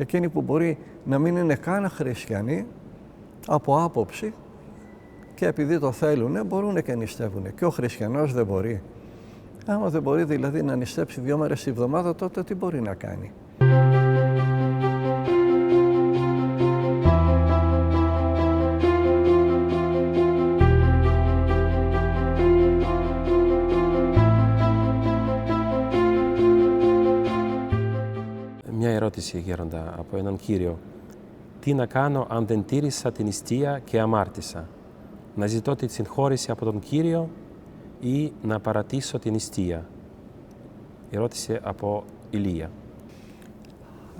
Εκείνοι που μπορεί να μην είναι καν χριστιανοί, από άποψη, και επειδή το θέλουν, μπορούν και νηστεύουν. Και ο χριστιανός δεν μπορεί. Άμα δεν μπορεί δηλαδή να νηστέψει 2 μέρες τη εβδομάδα, τότε τι μπορεί να κάνει? Μια ερώτηση, γέροντα, από έναν κύριο. Τι να κάνω αν δεν τήρησα την νηστεία και αμάρτησα? Να ζητώ τη συγχώρεση από τον Κύριο ή να παρατήσω την νηστεία? Ερώτηση από Ηλία.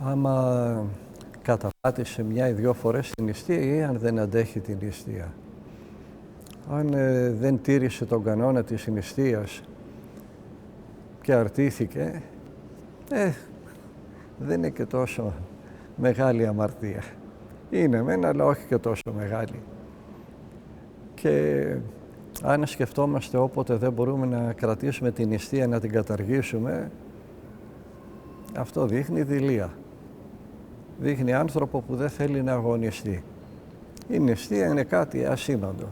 Άμα καταπάτησε 1 ή 2 φορές την νηστεία ή αν δεν αντέχει την νηστεία. Αν δεν τήρησε τον κανόνα της νηστείας και αρτήθηκε, δεν είναι και τόσο μεγάλη αμαρτία. Είναι μεν, αλλά όχι και τόσο μεγάλη. Και αν σκεφτόμαστε όποτε δεν μπορούμε να κρατήσουμε την νηστεία, να την καταργήσουμε, αυτό δείχνει δειλία. Δείχνει άνθρωπο που δεν θέλει να αγωνιστεί. Η νηστεία είναι κάτι ασήμαντο.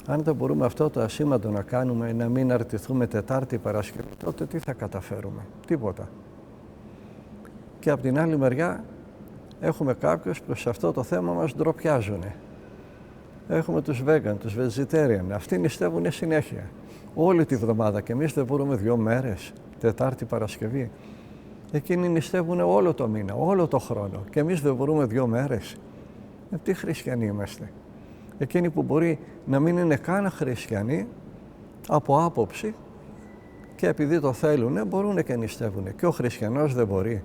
Αν δεν μπορούμε αυτό το ασήμαντο να κάνουμε, να μην αρτηθούμε Τετάρτη Παρασκευή, τότε τι θα καταφέρουμε? Τίποτα. Και από την άλλη μεριά έχουμε κάποιους που σε αυτό το θέμα μας ντροπιάζουν. Έχουμε τους vegan, τους vegetarian. Αυτοί νηστεύουν συνέχεια. Όλη τη βδομάδα και εμείς δεν μπορούμε 2 μέρες, Τετάρτη Παρασκευή. Εκείνοι νηστεύουν όλο το μήνα, όλο το χρόνο και εμείς δεν μπορούμε 2 μέρες. Τι χριστιανοί είμαστε? Εκείνοι που μπορεί να μην είναι καν χριστιανοί, από άποψη, και επειδή το θέλουν, μπορούν και νηστεύουν. Και ο χριστιανός δεν μπορεί.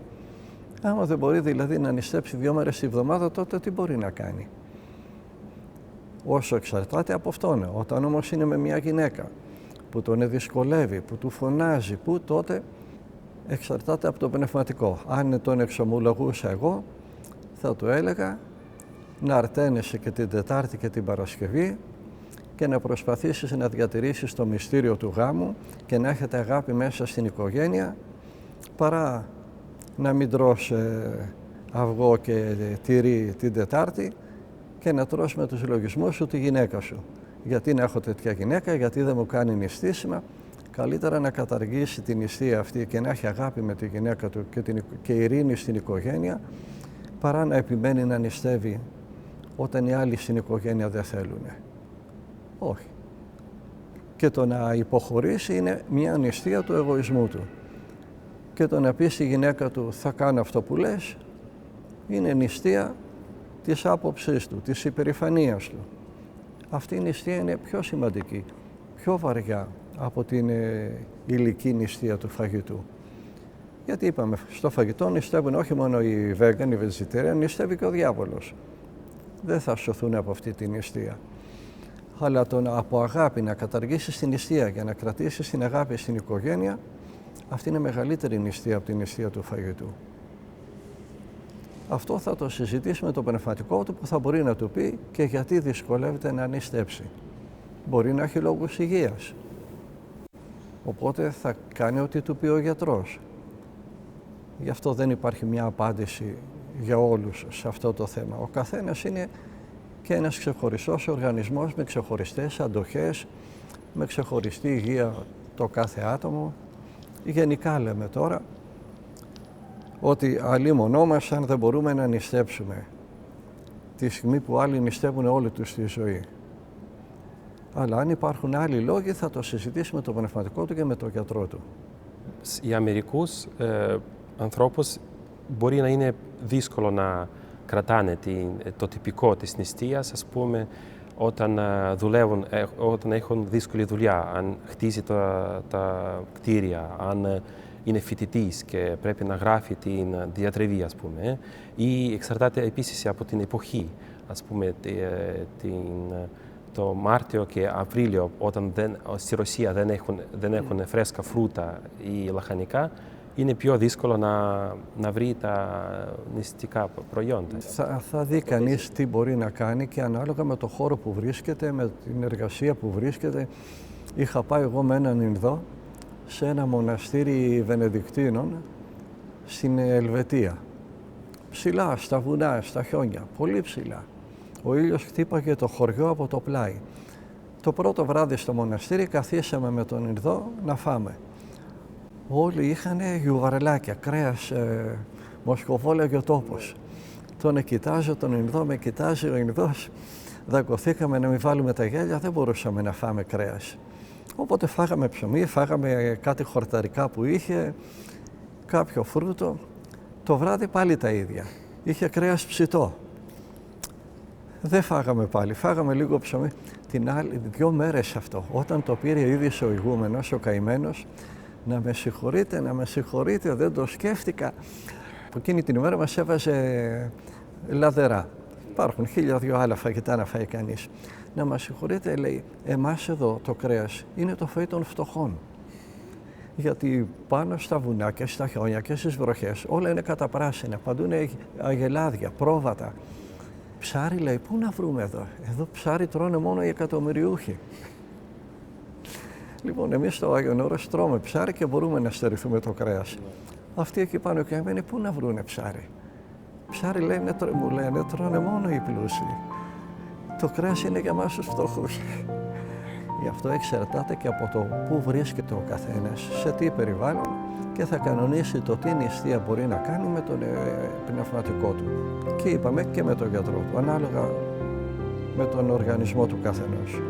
Άμα δεν μπορεί δηλαδή να νηστέψει 2 μέρες τη βδομάδα, τότε τι μπορεί να κάνει? Όσο εξαρτάται από αυτόν. Όταν όμως είναι με μια γυναίκα που τον δυσκολεύει, που του φωνάζει, τότε εξαρτάται από το πνευματικό. Αν τον εξομολογούσα εγώ, θα του έλεγα να αρταίνεσαι και την Τετάρτη και την Παρασκευή και να προσπαθήσεις να διατηρήσεις το μυστήριο του γάμου και να έχετε αγάπη μέσα στην οικογένεια, παρά να μην τρως αυγό και τυρί την Τετάρτη και να τρως με τους λογισμούς σου τη γυναίκα σου. Γιατί να έχω τέτοια γυναίκα, γιατί δεν μου κάνει νηστίσιμα? Καλύτερα να καταργήσει την νηστεία αυτή και να έχει αγάπη με τη γυναίκα του και ειρήνη στην οικογένεια, παρά να επιμένει να νηστεύει όταν οι άλλοι στην οικογένεια δεν θέλουν. Όχι. Και το να υποχωρήσει είναι μια νηστεία του εγωισμού του. Και το να πει στη γυναίκα του θα κάνω αυτό που λες, είναι νηστεία της άποψής του, της υπερηφανίας του. Αυτή η νηστεία είναι πιο σημαντική, πιο βαριά από την υλική νηστεία του φαγητού. Γιατί είπαμε, στο φαγητό νηστεύουν όχι μόνο οι vegan, οι vegetarian, νηστεύει και ο διάβολος. Δεν θα σωθούν από αυτή τη νηστεία. Αλλά το να από αγάπη να καταργήσεις την νηστεία για να κρατήσεις την αγάπη στην οικογένεια, αυτή είναι μεγαλύτερη νηστεία από την νηστεία του φαγητού. Αυτό θα το συζητήσει με το πνευματικό του που θα μπορεί να του πει και γιατί δυσκολεύεται να νηστέψει. Μπορεί να έχει λόγους υγείας. Οπότε θα κάνει ό,τι του πει ο γιατρός. Γι' αυτό δεν υπάρχει μια απάντηση για όλους σε αυτό το θέμα. Ο καθένας είναι και ένας ξεχωριστός οργανισμός με ξεχωριστές αντοχές, με ξεχωριστή υγεία το κάθε άτομο. Γενικά λέμε τώρα ότι αλίμονό μας αν δεν μπορούμε να νηστέψουμε τη στιγμή που άλλοι νηστεύουν όλη τους τη ζωή. Αλλά αν υπάρχουν άλλοι λόγοι θα το συζητήσουμε με το πνευματικό του και με τον γιατρό του. Για μερικούς ανθρώπους μπορεί να είναι δύσκολο να κρατάνε το τυπικό της νηστείας, ας πούμε, όταν δουλεύουν, όταν έχουν δύσκολη δουλειά, αν χτίζει τα κτίρια, αν είναι φοιτητής και πρέπει να γράφει την διατριβή, ας πούμε, ή εξαρτάται επίσης από την εποχή, ας πούμε, το Μάρτιο και Απρίλιο, όταν στη Ρωσία δεν έχουν φρέσκα φρούτα ή λαχανικά, είναι πιο δύσκολο να βρει τα νηστικά προϊόντα. Θα δει κανείς τι μπορεί να κάνει και ανάλογα με το χώρο που βρίσκεται, με την εργασία που βρίσκεται. Είχα πάει εγώ με έναν Ινδό σε ένα μοναστήρι Βενεδικτίνων στην Ελβετία. ψηλά, στα βουνά, στα χιόνια, πολύ ψηλά. Ο ήλιος χτύπαγε το χωριό από το πλάι. Το πρώτο βράδυ στο μοναστήρι καθίσαμε με τον Ινδό να φάμε. Όλοι είχαν γιουβαρελάκια, κρέας, Μοσκοβό λέγει ο τόπος. Τον κοιτάζω, τον Ινδό με κοιτάζει, ο Ινδός. Δαγκωθήκαμε να μην βάλουμε τα γέλια, δεν μπορούσαμε να φάμε κρέας. Οπότε φάγαμε ψωμί, φάγαμε κάτι χορταρικά που είχε, κάποιο φρούτο. Το βράδυ πάλι τα ίδια. Είχε κρέας ψητό. Δεν φάγαμε πάλι, φάγαμε λίγο ψωμί. Την άλλη, 2 μέρες αυτό, όταν το πήρε ο ίδιος ο ηγούμενος, ο καημένος, να με συγχωρείτε, δεν το σκέφτηκα. Από εκείνη την ημέρα μας έβαζε λαδερά. Υπάρχουν 1002 άλλα φαγητά να φάει κανείς. Να μας συγχωρείτε, λέει, εμάς εδώ το κρέας είναι το φαΐ των φτωχών. Γιατί πάνω στα βουνά και στα χιόνια και στις βροχές όλα είναι καταπράσινα, παντού είναι αγελάδια, πρόβατα. Ψάρι, λέει, πού να βρούμε εδώ. Εδώ ψάρι τρώνε μόνο οι εκατομμυριούχοι. Λοιπόν, εμείς στο Άγιον Όρος τρώμε ψάρι και μπορούμε να στερηθούμε το κρέας. Αυτοί εκεί πάνω και έμενε, πού να βρούνε ψάρι. Ψάρι, λένε, μου λένε, τρώνε μόνο οι πλούσιοι. Το κρέας είναι για μας τους φτωχούς. Γι' αυτό εξαρτάται και από το πού βρίσκεται ο καθένας, σε τι περιβάλλον και θα κανονίσει το τι νηστεία μπορεί να κάνει με τον πνευματικό του. Και είπαμε και με τον γιατρό του, ανάλογα με τον οργανισμό του καθενός.